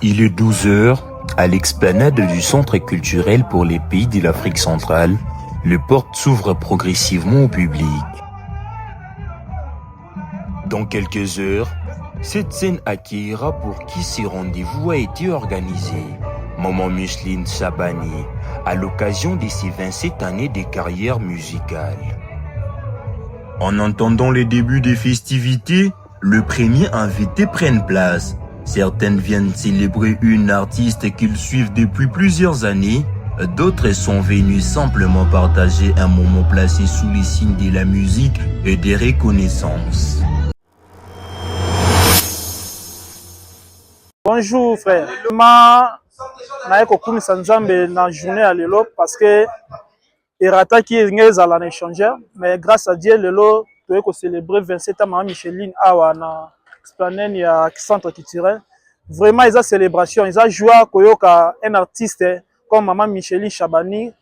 Il est 12 heures, à l'explanade du Centre culturel pour les pays de l'Afrique centrale. Les portes s'ouvrent progressivement au public. Dans quelques heures, cette scène accueillera pour qui ce rendez-vous a été organisé. Maman Micheline Chabani, à l'occasion de ses 27 années de carrière musicale. En entendant les débuts des festivités, le premier invité prenne place. Certaines viennent célébrer une artiste qu'ils suivent depuis plusieurs années. D'autres sont venus simplement partager un moment placé sous les signes de la musique et des reconnaissances. Bonjour frère. Ma naye kokumisa nzambe na journée ya lelo parce que erataki ngeza la échangeur mais grâce à Dieu lelo toye ko célébrer 27 ans Maman Micheline awa na esplanade ya centre culturel. Vraiment ils a célébration, ils a joie koyoka un artiste comme Maman Micheline Chabani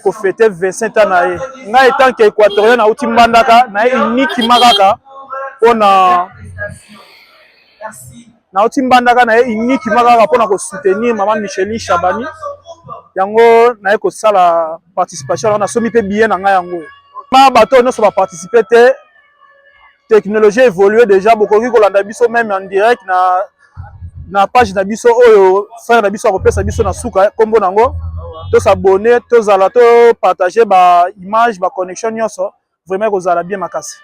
ko fêter 27 ans naye. Nga étant que équatorien na uti mbandaka na unique makaka pona na uti mbandaka na unique makaka pona ko soutenir Maman Micheline Chabani. Yango na ko sala participation na somi pe bien na nga yango. Ma bato no so ba participer te. Technologie évolué déjà beaucoup ko landa biso même en direct na page na biso oyo frère na biso ko pesa biso na suka kombo nango. To s'abonner, to zala to partager ba image, ba connexion nyonso. Vraiment ko zala bien makasi.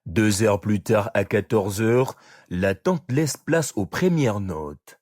2 heures plus tard, à 14 heures, l'attente laisse place aux premières notes.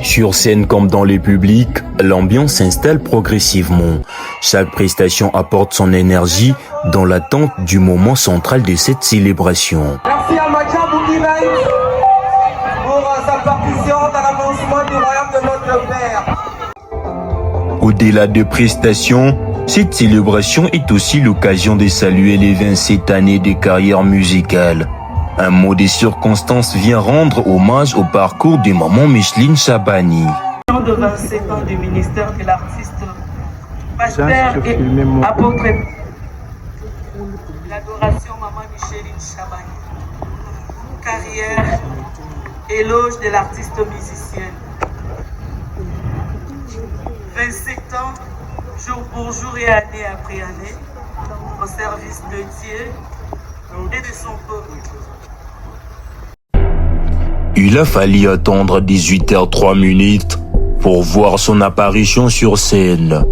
Sur scène comme dans les publics, l'ambiance s'installe progressivement. Chaque prestation apporte son énergie dans l'attente du moment central de cette célébration. Merci à Macha Boukibaï pour sa partition dans l'avancement du royaume de notre Père. Au-delà de prestations, cette célébration est aussi l'occasion de saluer les 27 années de carrière musicale. Un mot des circonstances vient rendre hommage au parcours de Maman Micheline Chabani. De 27 ans du ministère de l'artiste, pasteur et apôtre, l'adoration Maman Micheline Chabani, carrière, éloge de l'artiste musicienne. 27 ans, jour pour jour et année après année, au service de Dieu et de son peuple. Il a fallu attendre 18h03 pour voir son apparition sur scène.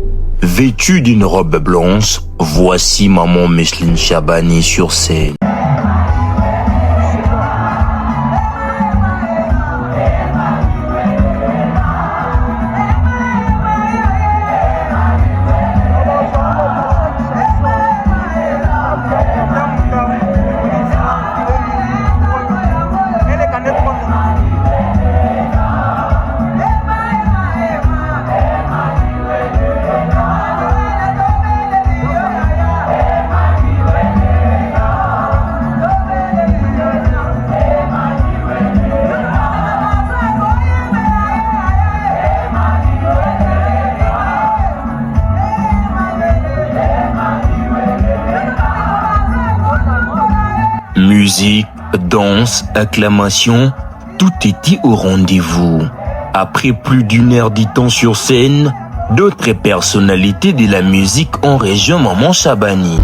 Vêtue d'une robe blanche, voici Maman Micheline Chabani sur scène. Musique, danse, acclamation, tout était au rendez-vous. Après plus d'1 heure de temps sur scène, D'autres personnalités de la musique en région Maman Chabani.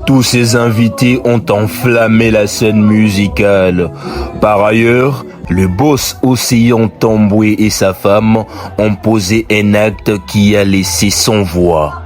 Tous ces invités ont enflammé la scène musicale. Par ailleurs, le boss Océan Tamboué et sa femme ont posé un acte qui a laissé sans voix.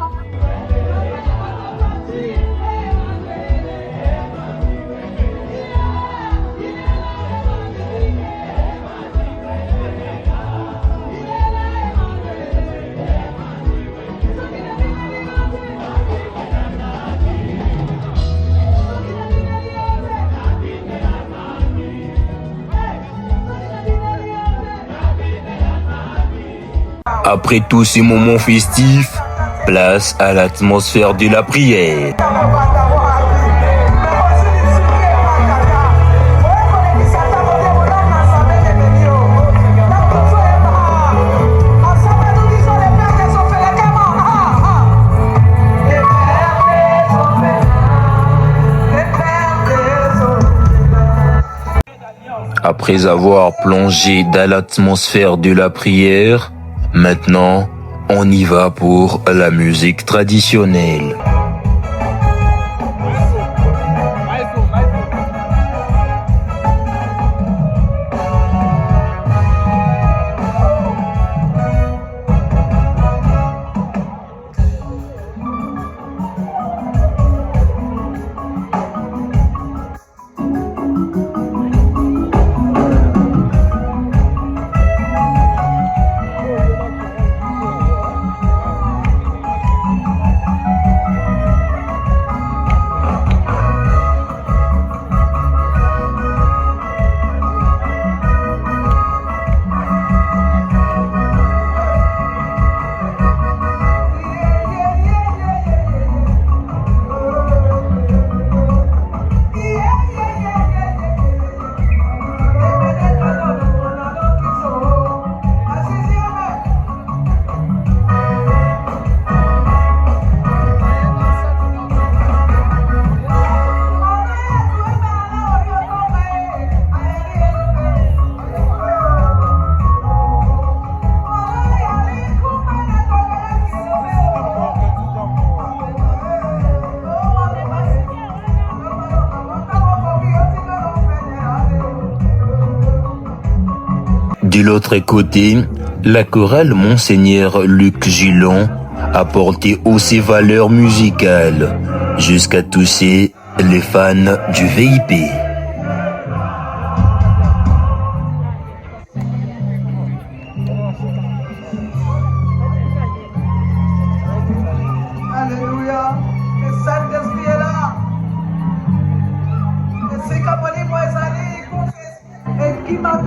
Après tous ces moments festifs, place à l'atmosphère de la prière. Après avoir plongé dans l'atmosphère de la prière, maintenant, on y va pour la musique traditionnelle. De l'autre côté, la chorale Monseigneur Luc Gillon a porté haut ses valeurs musicales jusqu'à toucher les fans du VIP. Alléluia, le Saint-Esprit est là. Et c'est comme on dit, moi, et qui m'a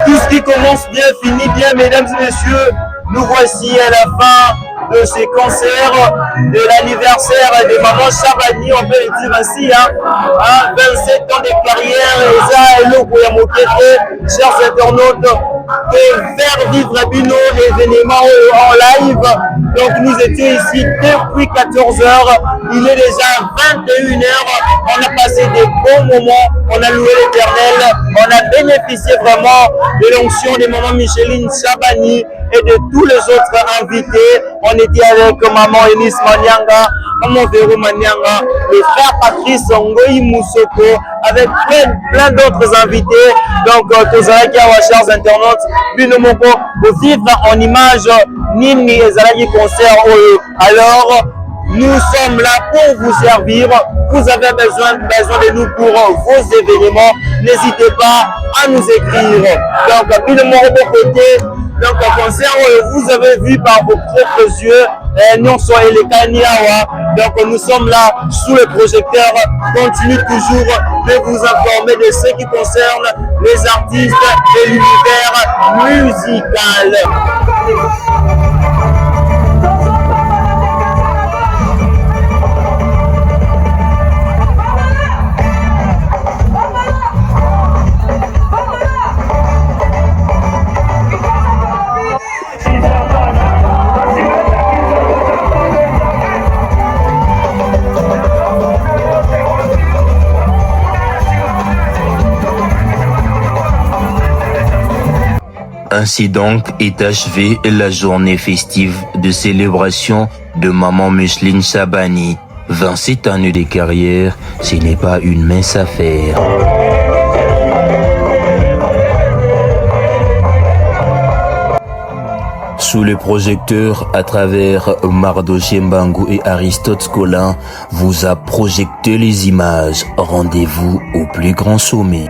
Tout ce qui commence bien finit bien, mesdames et messieurs. nous voici à la fin de ces concerts de l'anniversaire de Maman Chabani, on peut le dire ainsi, 27 ans de carrière, et ça, chers internautes, de faire vivre Bino l'événement en live. Donc nous étions ici depuis 14h, il est déjà 21h, on a passé des bons moments, on a loué l'Éternel, on a bénéficié vraiment de l'onction de Maman Micheline Chabani et de tous les autres invités. On était avec Maman Enis Manianga, Maman Véro Manianga, le frère Patrice Ngoï Moussoko, avec plein d'autres invités. Donc, chers internautes, pour vivre en image Nini et Zalagi concert. Alors, nous sommes là pour vous servir. Vous avez besoin de nous pour vos événements. N'hésitez pas à nous écrire. Donc, puis de mon côté, donc un concert, vous avez vu par vos propres yeux, nous sommes les Kaniawa. Donc nous sommes là sous le projecteur. Continue toujours de vous informer de ce qui concerne les artistes et l'univers musical. Ainsi donc est achevée la journée festive de célébration de Maman Micheline Chabani. 27 années de carrière, ce n'est pas une mince affaire. Sous le projecteur, à travers Mardoché Mbangu et Aristote Colin, vous a projeté les images. Rendez-vous au plus grand sommet.